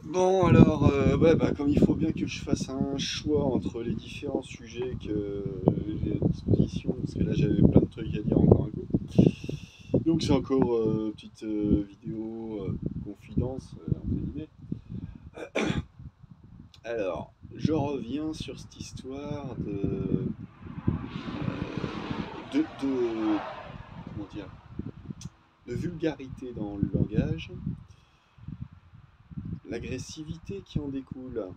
Bon, alors, ouais, bah, comme il faut bien que je fasse un choix entre les différents sujets que j'ai à disposition, parce que là j'avais plein de trucs à dire encore un coup. Donc c'est encore petite vidéo confidence, entre guillemets. Alors, je reviens sur cette histoire de comment dire, de vulgarité dans le langage, l'agressivité qui en découle,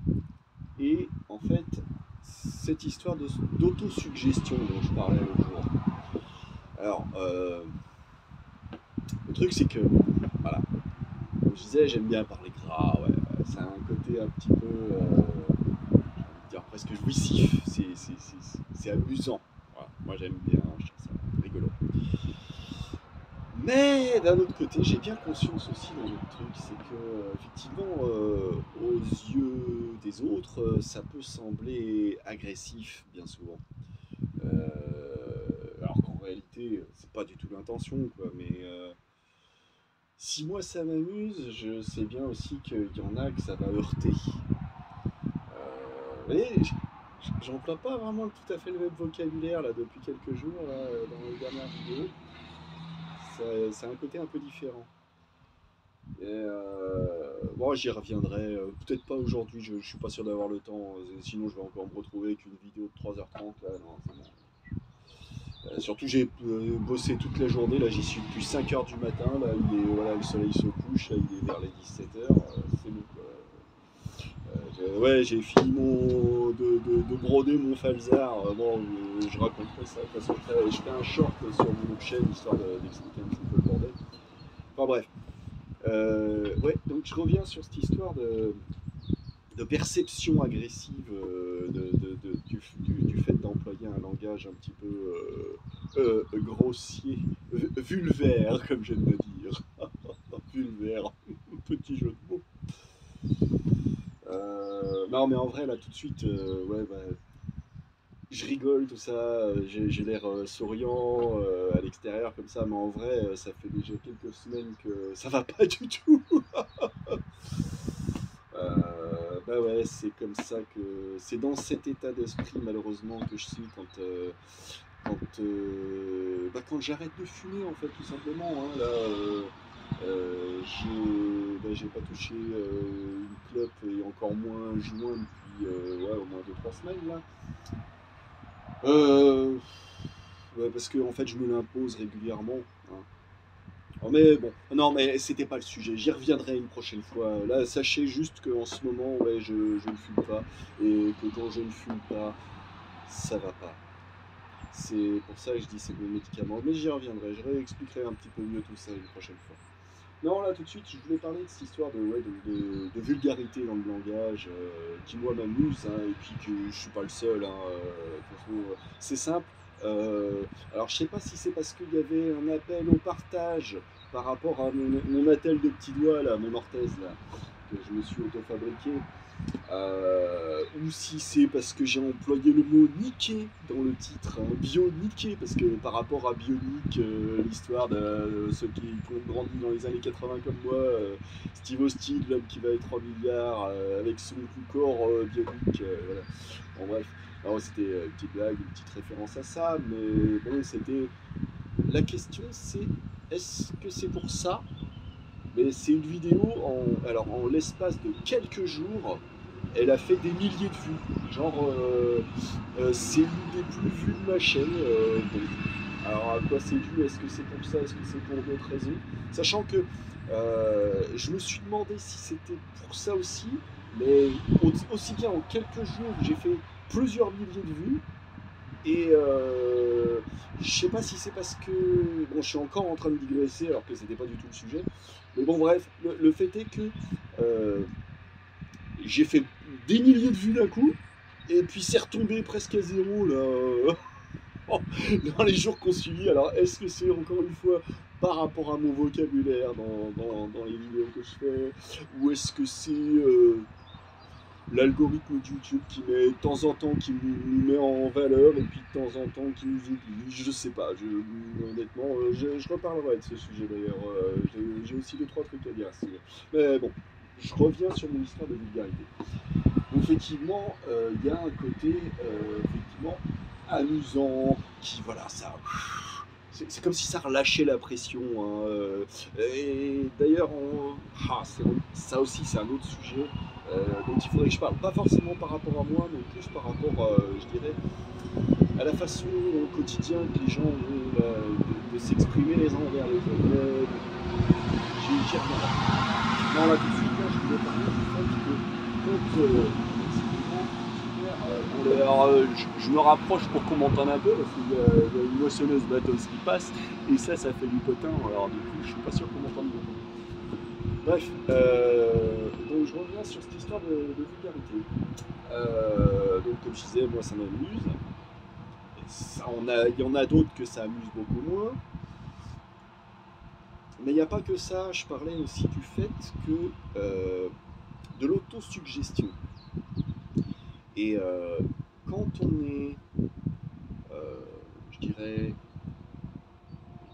et en fait, cette histoire d'autosuggestion dont je parlais l'autre jour. Alors, le truc, c'est que, voilà, comme je disais, j'aime bien parler gras, ouais, ouais, ça a un côté un petit peu, j'ai envie de dire presque jouissif, c'est amusant. Voilà, moi j'aime bien, je trouve ça rigolo. Mais d'un autre côté, j'ai bien conscience aussi d'un autre truc, c'est que effectivement, aux yeux des autres, ça peut sembler agressif bien souvent. Alors qu'en réalité, c'est pas du tout l'intention, quoi. Mais si moi ça m'amuse, je sais bien aussi qu'il y en a que ça va heurter. Vous voyez, j'emploie pas vraiment tout à fait le même vocabulaire là depuis quelques jours là, dans les dernières vidéos. Ça a un côté un peu différent. Et bon, j'y reviendrai, peut-être pas aujourd'hui, je suis pas sûr d'avoir le temps, sinon je vais encore me retrouver avec une vidéo de 3h30 là, non, c'est bon. Surtout j'ai bossé toute la journée, là j'y suis depuis 5h du matin, là il est, voilà, le soleil se couche, là il est vers les 17h, c'est bon quoi. Ouais, j'ai fini de broder mon falzar, bon je raconte pas ça, de toute façon je ferai un short sur mon chaîne histoire d'expliquer un petit peu le bordel. Enfin bref, ouais, donc je reviens sur cette histoire de perception agressive du fait d'employer un langage un petit peu grossier, vulvaire, comme j'aime le dire. Vulvaire, petit jeu de mots. Non, mais en vrai, là, tout de suite, ouais, bah, je rigole, tout ça, j'ai l'air souriant à l'extérieur comme ça, mais en vrai, ça fait déjà quelques semaines que ça va pas du tout. Bah ouais, c'est comme ça que c'est dans cet état d'esprit malheureusement que je suis quand j'arrête de fumer en fait tout simplement. Hein, là, j'ai pas touché une clope et encore moins un joint depuis ouais, au moins 2 3 semaines là. Euh, ouais, parce que en fait je me l'impose régulièrement. Hein. Oh, mais bon, non, mais c'était pas le sujet. J'y reviendrai une prochaine fois. Là, sachez juste qu'en ce moment, ouais, je ne fume pas. Et que quand je ne fume pas, ça va pas. C'est pour ça que je dis c'est mon médicament. Mais j'y reviendrai. Je réexpliquerai un petit peu mieux tout ça une prochaine fois. Non, là, tout de suite, je voulais parler de cette histoire ouais, de vulgarité dans le langage qui, moi, m'amuse. Hein, et puis que je suis pas le seul. Hein, de toute façon, c'est simple. Euh, alors, je sais pas si c'est parce qu'il y avait un appel au partage par rapport à mon attel de petits doigts, là, mon orthèse, là, que je me suis auto-fabriqué. Ou si c'est parce que j'ai employé le mot niquer dans le titre, hein, bio-niquer, parce que par rapport à Bionic, l'histoire de ceux qui ont grandi dans les années 80 comme moi, Steve Austin, l'homme qui va être 3 milliards, avec son tout corps bionique, voilà. Bon bref, alors c'était une petite blague, une petite référence à ça, mais bon, c'était... La question c'est, est-ce que c'est pour ça? Mais c'est une vidéo, alors en l'espace de quelques jours, elle a fait des milliers de vues. Genre, c'est l'une des plus vues de ma chaîne. Bon. Alors, à quoi c'est dû? Est-ce que c'est pour ça? Est-ce que c'est pour d'autres raisons? Sachant que je me suis demandé si c'était pour ça aussi, mais aussi bien en quelques jours, j'ai fait plusieurs milliers de vues. Et je sais pas si c'est parce que. Bon, je suis encore en train de digresser alors que c'était pas du tout le sujet. Mais bon, bref, le fait est que euh, j'ai fait des milliers de vues d'un coup, et puis c'est retombé presque à zéro là, dans les jours qu'on suivi. Alors est-ce que c'est encore une fois par rapport à mon vocabulaire dans les vidéos que je fais, ou est-ce que c'est l'algorithme de YouTube qui met de temps en temps qui nous met en valeur et puis de temps en temps qui nous oublie? Je sais pas, honnêtement, je reparlerai de ce sujet d'ailleurs. J'ai aussi deux trois trucs à dire. Mais bon. je reviens sur mon histoire de vulgarité. Donc, effectivement, il y a un côté effectivement amusant qui, voilà, ça. C'est comme si ça relâchait la pression, hein, et d'ailleurs, ça aussi, c'est un autre sujet dont il faudrait que je parle. Pas forcément par rapport à moi, mais plus par rapport, je dirais, à la façon au quotidien que les gens ont de s'exprimer les uns envers les autres. J'y reviendrai. Non, là, tout de suite, là, je voulais parler du fait que quand je me rapproche pour qu'on m'entende un peu parce qu'il y a une moissonneuse batteuse qui passe et ça fait du potin. Alors du coup, je suis pas sûr qu'on m'entende beaucoup. Bref, donc je reviens sur cette histoire de vulgarité. Donc comme je disais, moi ça m'amuse. Il y en a d'autres que ça amuse beaucoup moins. Mais il n'y a pas que ça. Je parlais aussi du fait que de l'autosuggestion. Et quand on est, je dirais,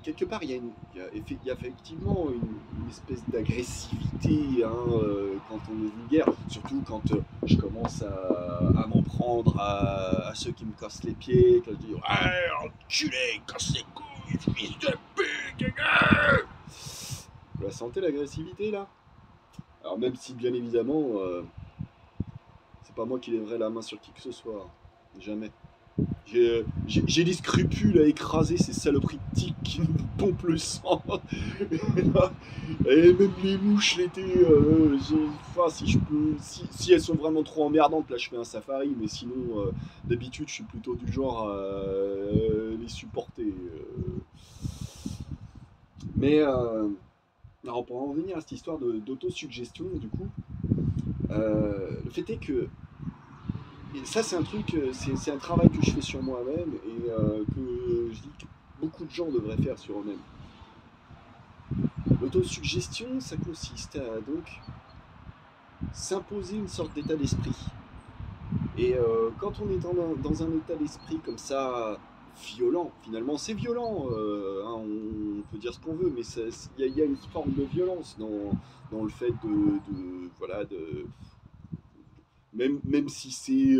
quelque part, il y a effectivement une espèce d'agressivité, hein, quand on est vulgaire, surtout quand je commence à m'en prendre à ceux qui me cassent les pieds, quand je dis ouais, enculé, casse les couilles, fils de pute, vous la sentez l'agressivité là? Alors même si bien évidemment, c'est pas moi qui lèverai la main sur qui que ce soit, jamais. J'ai des scrupules à écraser ces saloperies de tiques qui nous pompent le sang. Et même les mouches l'été, enfin, si elles sont vraiment trop emmerdantes, là je fais un safari, mais sinon, d'habitude, je suis plutôt du genre à les supporter. Mais, alors pour en revenir à cette histoire d'autosuggestion, du coup, le fait est que et ça, c'est un truc, c'est un travail que je fais sur moi-même et que je dis que beaucoup de gens devraient faire sur eux-mêmes. L'autosuggestion, ça consiste à donc s'imposer une sorte d'état d'esprit. Et quand on est dans un état d'esprit comme ça, violent, finalement, c'est violent, hein, on peut dire ce qu'on veut, mais il y a une forme de violence dans le fait voilà, même si c'est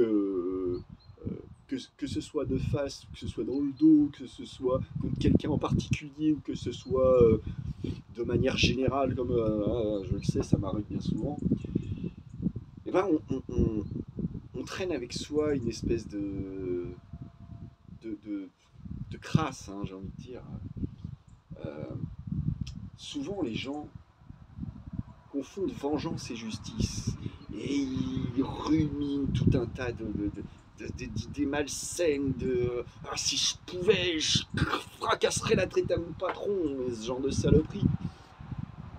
que ce soit de face, que ce soit dans le dos, que ce soit contre quelqu'un en particulier, ou que ce soit de manière générale, comme je le sais, ça m'arrive bien souvent, et ben on traîne avec soi une espèce de, de, de crasse, hein, j'ai envie de dire. Euh, Souvent les gens confondent vengeance et justice. Et ils ruminent tout un tas d'idées malsaines, ah, si je pouvais, je fracasserais la tête à mon patron, ce genre de saloperie.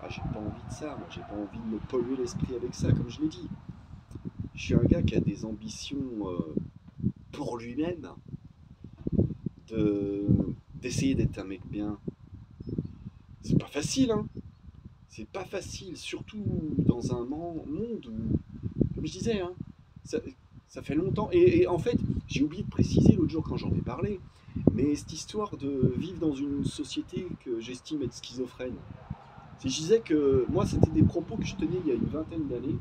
Ah, j'ai pas envie de ça, moi, j'ai pas envie de me polluer l'esprit avec ça, comme je l'ai dit. Je suis un gars qui a des ambitions pour lui-même, de, d'essayer d'être un mec bien. C'est pas facile, hein. C'est pas facile, surtout dans un monde où, comme je disais, hein, ça fait longtemps. Et en fait, j'ai oublié de préciser l'autre jour quand j'en ai parlé, mais cette histoire de vivre dans une société que j'estime être schizophrène, si je disais que moi, c'était des propos que je tenais il y a une vingtaine d'années,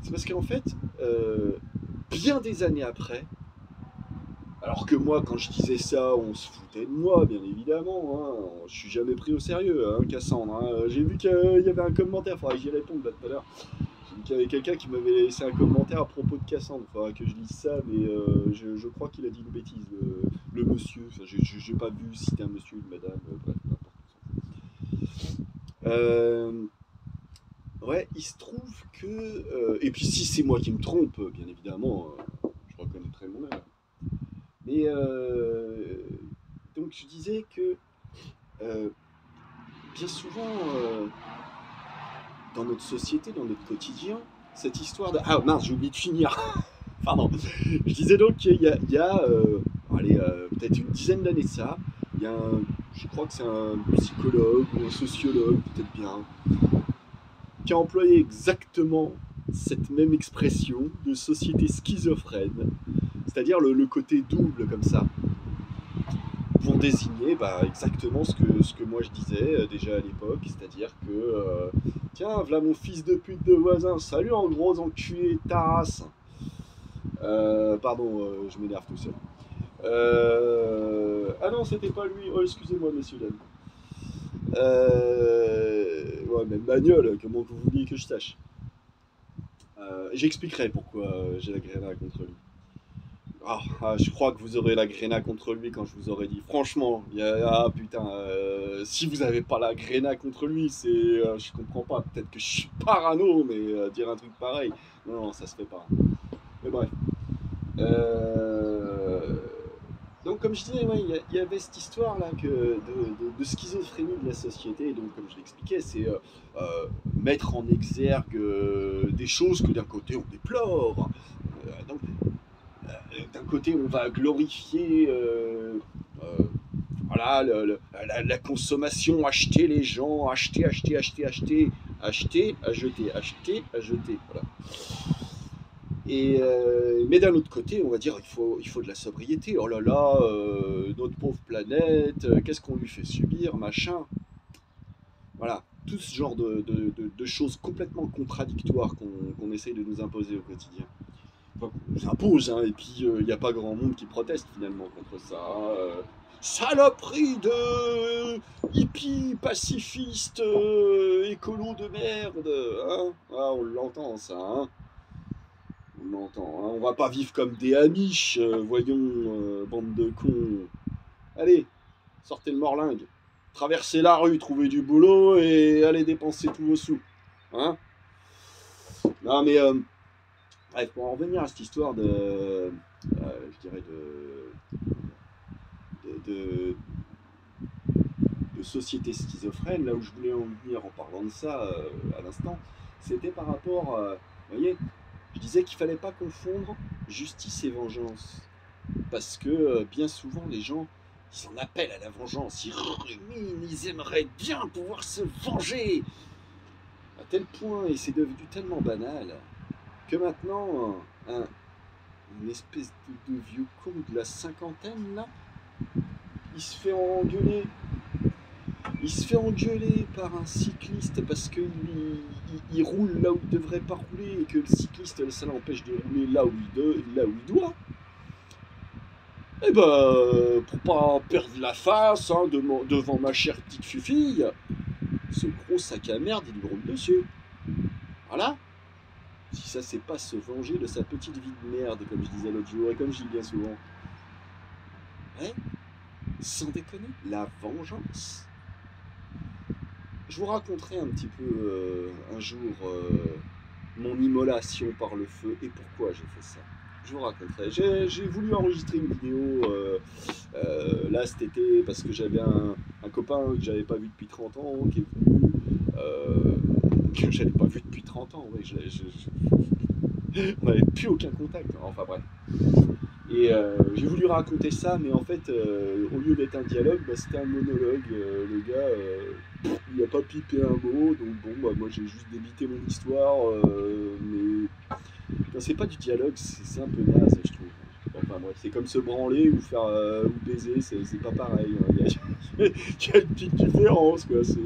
c'est parce qu'en fait, bien des années après, alors que moi, quand je disais ça, on se foutait de moi, bien évidemment. Hein. Je suis jamais pris au sérieux, hein, Cassandre. Hein. J'ai vu qu'il y avait un commentaire, il faudrait que j'y réponde là tout à l'heure. J'ai vu qu'il y avait quelqu'un qui m'avait laissé un commentaire à propos de Cassandre. Il faudra que je lise ça, mais je crois qu'il a dit une bêtise, le monsieur. Enfin, j'ai pas vu si c'était un monsieur ou une madame, bref, n'importe. Ouais, il se trouve que. Et puis si c'est moi qui me trompe, bien évidemment, je reconnaîtrai mon erreur. Mais donc je disais que euh, bien souvent dans notre société, dans notre quotidien, cette histoire de... Ah mince, j'ai oublié de finir. Pardon. Je disais donc qu'il y a allez, peut-être une dizaine d'années de ça, il y a je crois que c'est un psychologue ou un sociologue, peut-être bien, qui a employé exactement cette même expression de société schizophrène, c'est-à-dire le côté double comme ça. pour désigner exactement ce que moi je disais déjà à l'époque, c'est-à-dire que tiens, voilà mon fils de pute de voisin, salut en gros enculé ta race. Pardon, je m'énerve tout seul. Ah non, c'était pas lui. Oh, excusez-moi, messieurs, dames. Ouais, même bagnole, comment vous vouliez que je sache. J'expliquerai pourquoi j'ai la gréna contre lui. Je crois que vous aurez la gréna contre lui quand je vous aurai dit. Franchement, putain, si vous avez pas la gréna contre lui, c'est, je comprends pas. Peut-être que je suis parano, mais dire un truc pareil, non, ça se fait pas. Mais bref. Euh, Donc, comme je disais, ouais, y avait cette histoire-là de schizophrénie de la société. Donc, comme je l'expliquais, c'est mettre en exergue des choses que d'un côté on déplore. Donc, d'un côté, on va glorifier euh, voilà, la consommation, acheter les gens, acheter, acheter, acheter, acheter, acheter, à jeter, acheter, à jeter. Voilà. Mais d'un autre côté, on va dire il faut de la sobriété. Oh là là, notre pauvre planète, qu'est-ce qu'on lui fait subir, machin. Voilà, tout ce genre de choses complètement contradictoires qu'on essaye de nous imposer au quotidien. Enfin, qu'on nous impose, hein, et puis il n'y a pas grand monde qui proteste finalement contre ça. Saloperie de hippie pacifiste écolo de merde, hein. On l'entend ça, hein. On l'entend, hein. On va pas vivre comme des Amish, voyons, bande de cons. Allez, sortez le morlingue. Traversez la rue, trouvez du boulot et allez dépenser tous vos sous. Hein. Non mais, bref, pour en revenir à cette histoire je dirais de, de société schizophrène, là où je voulais en venir en parlant de ça à l'instant, c'était par rapport, vous voyez, je disais qu'il fallait pas confondre justice et vengeance. Parce que bien souvent, les gens, ils en appellent à la vengeance, ils ruminent, ils aimeraient bien pouvoir se venger. À tel point, et c'est devenu tellement banal, que maintenant, une espèce de vieux con de la cinquantaine, là, il se fait engueuler. Il se fait engueuler par un cycliste parce qu'il il roule là où il devrait pas rouler et que le cycliste, ça l'empêche de rouler là où il doit. Eh ben, pour pas perdre la face hein, devant ma chère petite fufille, ce gros sac à merde, il lui roule dessus. Voilà. Si ça, c'est pas se venger de sa petite vie de merde, comme je disais l'autre jour, et comme je dis bien souvent. Ouais, sans déconner, la vengeance. Je vous raconterai un petit peu un jour mon immolation par le feu et pourquoi j'ai fait ça. Je vous raconterai. J'ai voulu enregistrer une vidéo là cet été parce que j'avais un copain que j'avais pas vu depuis 30 ans qui est venu. Que j'avais pas vu depuis 30 ans. Ouais, on n'avait plus aucun contact. Enfin bref. Et j'ai voulu raconter ça, mais en fait, au lieu d'être un dialogue, c'était un monologue. Le gars, il n'a pas pipé un mot, donc bon, moi j'ai juste débité mon histoire, mais c'est pas du dialogue, c'est un peu naze, je trouve. Enfin bref, c'est comme se branler ou faire ou baiser, c'est pas pareil. Hein. Il y a une petite différence, quoi. C'est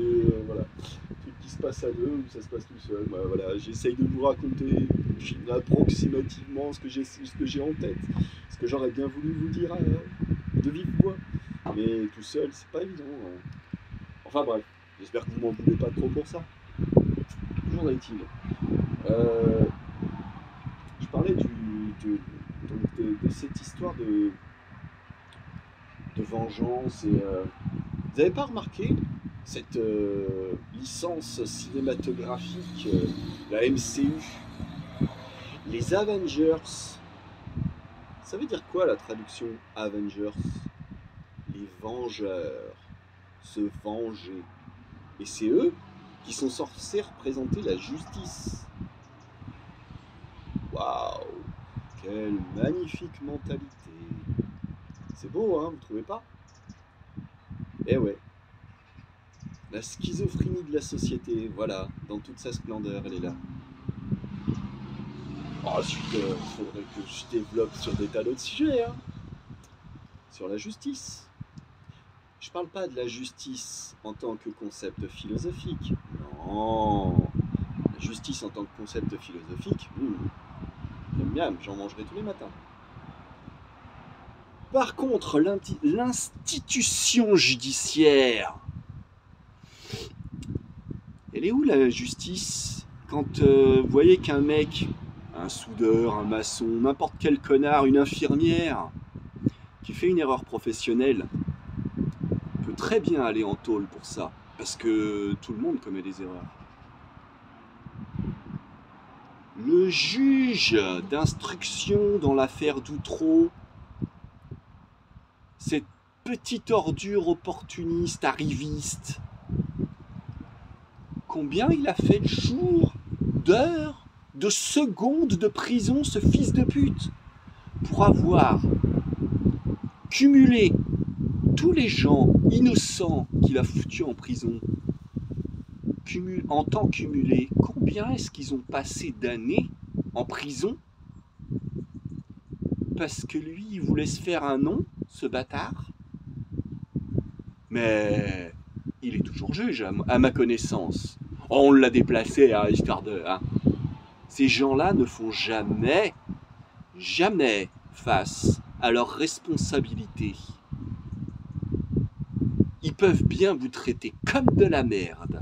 voilà, un truc qui se passe à deux ou ça se passe tout seul. Voilà, j'essaye de vous raconter approximativement ce que j'ai en tête, ce que j'aurais bien voulu vous dire de vive voix. Mais tout seul, c'est pas évident. Hein. Enfin bref, j'espère que vous m'en voulez pas trop pour ça. Toujours est-il. Je parlais de cette histoire de vengeance et vous n'avez pas remarqué cette licence cinématographique, la MCU, les Avengers. Ça veut dire quoi la traduction Avengers? Les vengeurs, se venger. Et c'est eux qui sont censés représenter la justice. Waouh, quelle magnifique mentalité. C'est beau, hein, vous trouvez pas? Eh ouais. La schizophrénie de la société, voilà, dans toute sa splendeur, elle est là. Ensuite, il faudrait que je développe sur des tas d'autres sujets, hein. Sur la justice, Je parle pas de la justice en tant que concept philosophique. Non. La justice en tant que concept philosophique, j'aime bien, j'en mangerai tous les matins. Par contre, l'institution judiciaire, elle est où la justice quand vous voyez qu'un mec, un soudeur, un maçon, n'importe quel connard, une infirmière, qui fait une erreur professionnelle, peut très bien aller en tôle pour ça, parce que tout le monde commet des erreurs. Le juge d'instruction dans l'affaire Doutreau, cette petite ordure opportuniste, arriviste, combien il a fait de jours, d'heures, de secondes de prison, ce fils de pute, pour avoir cumulé tous les gens innocents qu'il a foutus en prison, en temps cumulé, combien est-ce qu'ils ont passé d'années en prison parce que lui, il voulait se faire un nom, ce bâtard. Mais il est toujours juge, à ma connaissance. On l'a déplacé à histoire de... Hein. Ces gens-là ne font jamais face à leurs responsabilités. Ils peuvent bien vous traiter comme de la merde.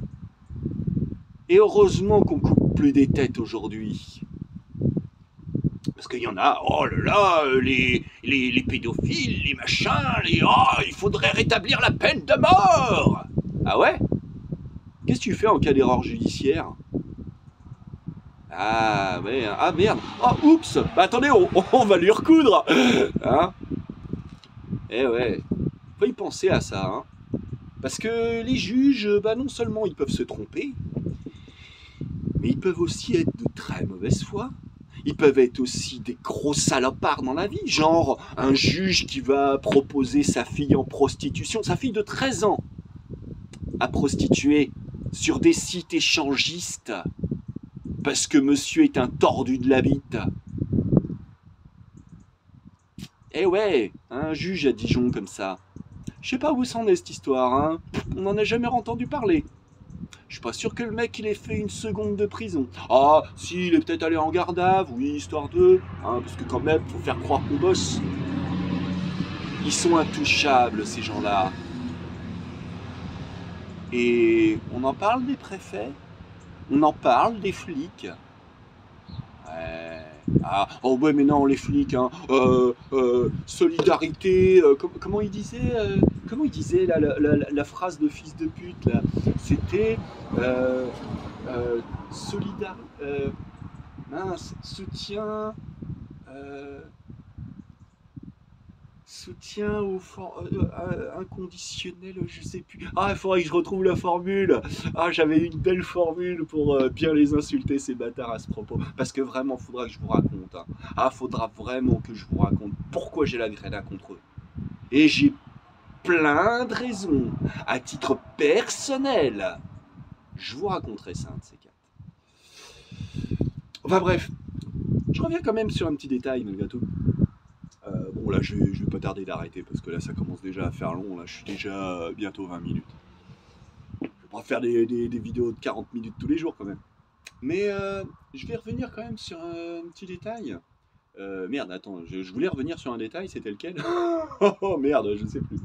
Et heureusement qu'on coupe plus des têtes aujourd'hui. Parce qu'il y en a, oh là là, les pédophiles, les machins, il faudrait rétablir la peine de mort. Ah ouais? Qu'est-ce que tu fais en cas d'erreur judiciaire? Ah ouais, ah merde, oh oups, bah attendez, on va lui recoudre. Hein? Eh ouais, faut y penser à ça, hein. Parce que les juges, bah non seulement ils peuvent se tromper, mais ils peuvent aussi être de très mauvaise foi. Ils peuvent être aussi des gros salopards dans la vie, genre un juge qui va proposer sa fille en prostitution, sa fille de 13 ans, à prostituer sur des sites échangistes, parce que monsieur est un tordu de la bite. Eh ouais, un juge à Dijon comme ça. Je sais pas où c'en est cette histoire, hein. On n'en a jamais entendu parler. Je suis pas sûr que le mec il ait fait une seconde de prison. Ah, si, il est peut-être allé en garde à vue, oui, histoire de... Hein, parce que quand même, faut faire croire qu'on bosse. Ils sont intouchables, ces gens-là. Et on en parle des préfets, on en parle des flics. Ouais. Ah, oh ouais, mais non, les flics, hein. Solidarité, comment il disait la phrase de fils de pute, là? C'était mince, soutien inconditionnel, je sais plus. Ah, il faudrait que je retrouve la formule. Ah, j'avais une belle formule pour bien les insulter, ces bâtards, à ce propos. Parce que vraiment, faudra que je vous raconte. Hein. Ah, faudra vraiment que je vous raconte pourquoi j'ai la grenade contre eux. Et j'ai plein de raisons. À titre personnel, je vous raconterai ça, un de ces quatre. Enfin bref, je reviens quand même sur un petit détail, malgré tout. Bon, là, je vais pas tarder d'arrêter parce que là, ça commence déjà à faire long. Là, je suis déjà bientôt 20 minutes. Je vais pas faire des vidéos de 40 minutes tous les jours quand même. Mais je vais revenir quand même sur un petit détail. Merde, attends, je voulais revenir sur un détail, c'était lequel? Oh merde, je sais plus.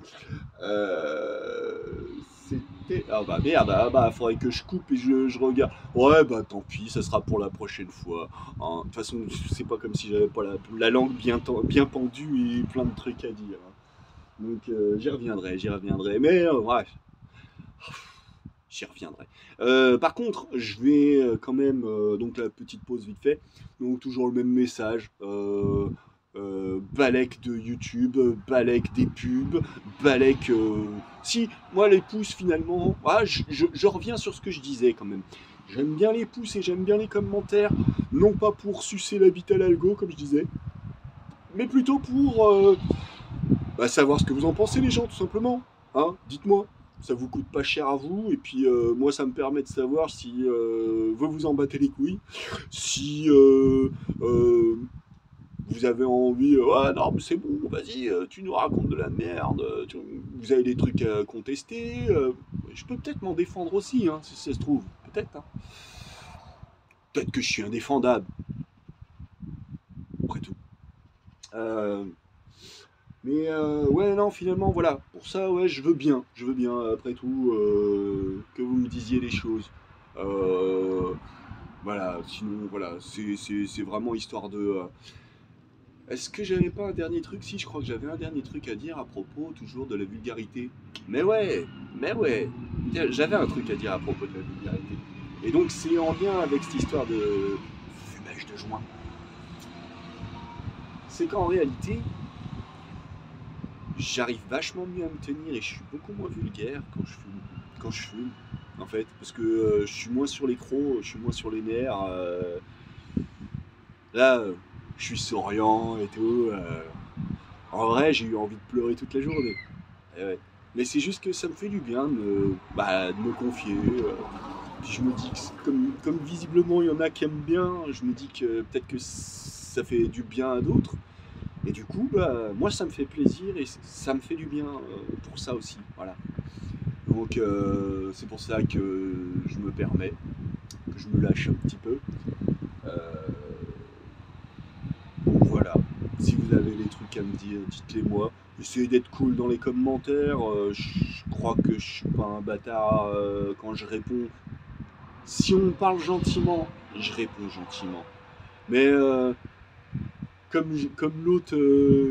C'était... Ah bah merde, ah bah faudrait que je coupe et je regarde. Ouais bah tant pis, ça sera pour la prochaine fois. Hein. De toute façon, c'est pas comme si j'avais pas la langue bien pendue et plein de trucs à dire. Hein. Donc j'y reviendrai. Mais bref, j'y reviendrai. Par contre, je vais quand même, donc la petite pause vite fait, donc toujours le même message, balèque de YouTube, balèque des pubs, balèque... Si, moi les pouces finalement, je reviens sur ce que je disais quand même. J'aime bien les pouces et j'aime bien les commentaires, non pas pour sucer la bite à l'algo comme je disais, mais plutôt pour savoir ce que vous en pensez les gens tout simplement. Hein, dites-moi. Ça vous coûte pas cher à vous, et puis moi ça me permet de savoir si vous en battez les couilles, si vous vous avez envie, ouais, non, mais c'est bon, vas-y, tu nous racontes de la merde, vous avez des trucs à contester, je peux peut-être m'en défendre aussi, hein, si ça se trouve, peut-être, hein. Peut-être que je suis indéfendable, après tout. Euh, mais ouais, non, finalement, voilà, pour ça, ouais, je veux bien, après tout, que vous me disiez les choses. Euh, voilà, sinon, voilà, c'est vraiment histoire de... Est-ce que j'avais pas un dernier truc? Si, je crois que j'avais un dernier truc à dire à propos toujours de la vulgarité. Mais ouais, tiens, j'avais un truc à dire à propos de la vulgarité. Et donc c'est en lien avec cette histoire de fumage de joint. C'est qu'en réalité, j'arrive vachement mieux à me tenir et je suis beaucoup moins vulgaire quand je fume. Quand je fume, en fait, parce que je suis moins sur les crocs, je suis moins sur les nerfs. Là, je suis souriant et tout. En vrai, j'ai eu envie de pleurer toute la journée. Eh ouais. Mais c'est juste que ça me fait du bien de me confier. Puis je me dis que comme visiblement il y en a qui aiment bien, je me dis que peut-être que ça fait du bien à d'autres. Et du coup, moi ça me fait plaisir et ça me fait du bien pour ça aussi. Voilà. Donc c'est pour ça que je me permets, que je me lâche un petit peu. Euh, donc voilà. Si vous avez des trucs à me dire, dites-les moi. Essayez d'être cool dans les commentaires. Je crois que je suis pas un bâtard quand je réponds. Si on me parle gentiment, je réponds gentiment. Mais comme l'autre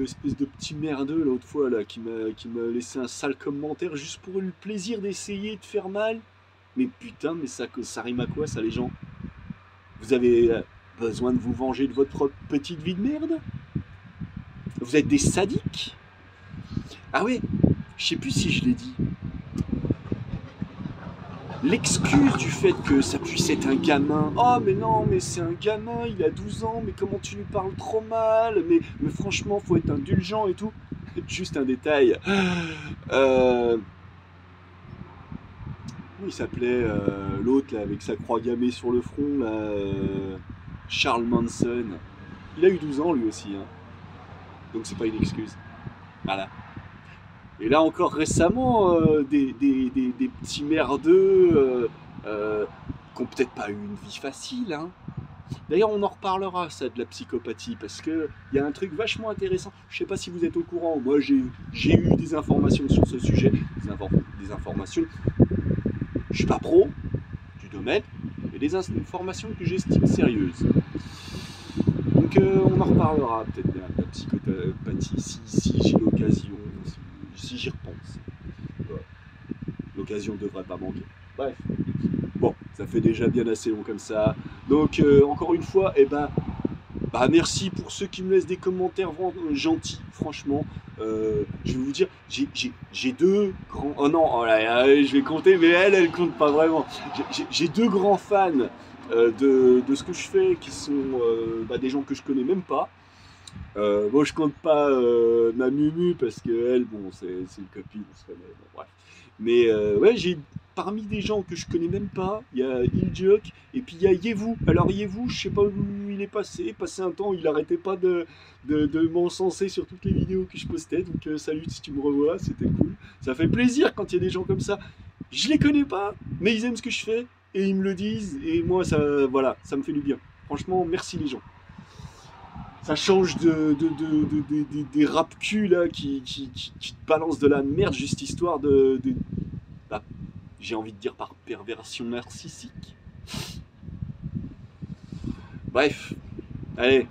espèce de petit merdeux l'autre fois là qui m'a laissé un sale commentaire juste pour le plaisir d'essayer de faire mal. Mais putain, mais ça rime à quoi ça les gens? Vous avez besoin de vous venger de votre petite vie de merde? Vous êtes des sadiques? Ah ouais, je sais plus si je l'ai dit. L'excuse du fait que ça puisse être un gamin. Oh mais non, mais c'est un gamin, il a 12 ans, mais comment tu lui parles trop mal, mais franchement, faut être indulgent et tout. Juste un détail. Comment il s'appelait l'autre là avec sa croix gammée sur le front là, Charles Manson. Il a eu 12 ans lui aussi, hein. Donc c'est pas une excuse. Voilà. Et là encore récemment, des petits merdeux qui ont peut-être pas eu une vie facile, hein. D'ailleurs, on en reparlera, ça, de la psychopathie, parce qu'il y a un truc vachement intéressant. Je sais pas si vous êtes au courant, moi j'ai eu des informations sur ce sujet, des informations. Je suis pas pro du domaine, mais des informations que j'estime sérieuses. Donc on en reparlera peut-être bien de la psychopathie si j'ai l'occasion, si j'y repense. Voilà. L'occasion devrait pas manquer. Bref. Bon, ça fait déjà bien assez long comme ça. Donc encore une fois, merci pour ceux qui me laissent des commentaires gentils, franchement. Je vais vous dire, j'ai deux grands... Oh non, oh là, je vais compter, mais elle compte pas vraiment. J'ai deux grands fans de ce que je fais, qui sont des gens que je connais même pas. Bon, je compte pas ma Mumu, parce que elle, bon, c'est une copine, on se connaît, bon, bref. Mais ouais, j'ai parmi des gens que je connais même pas, il y a Iljuk et puis il y a Yevu. Alors Yevu, je sais pas où il est passé un temps, il arrêtait pas de m'encenser sur toutes les vidéos que je postais. Donc salut si tu me revois, c'était cool. Ça fait plaisir quand il y a des gens comme ça. Je les connais pas, mais ils aiment ce que je fais et ils me le disent et moi voilà, ça me fait du bien. Franchement, merci les gens. Ça change des rap culs là qui te balancent de la merde juste histoire j'ai envie de dire par perversion narcissique. Bref, allez,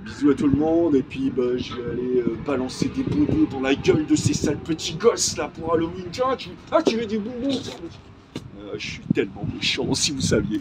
bisous à tout le monde et puis je vais aller balancer des bonbons dans la gueule de ces sales petits gosses là pour Halloween. Tiens, tu veux des bonbons? Je suis tellement méchant si vous saviez.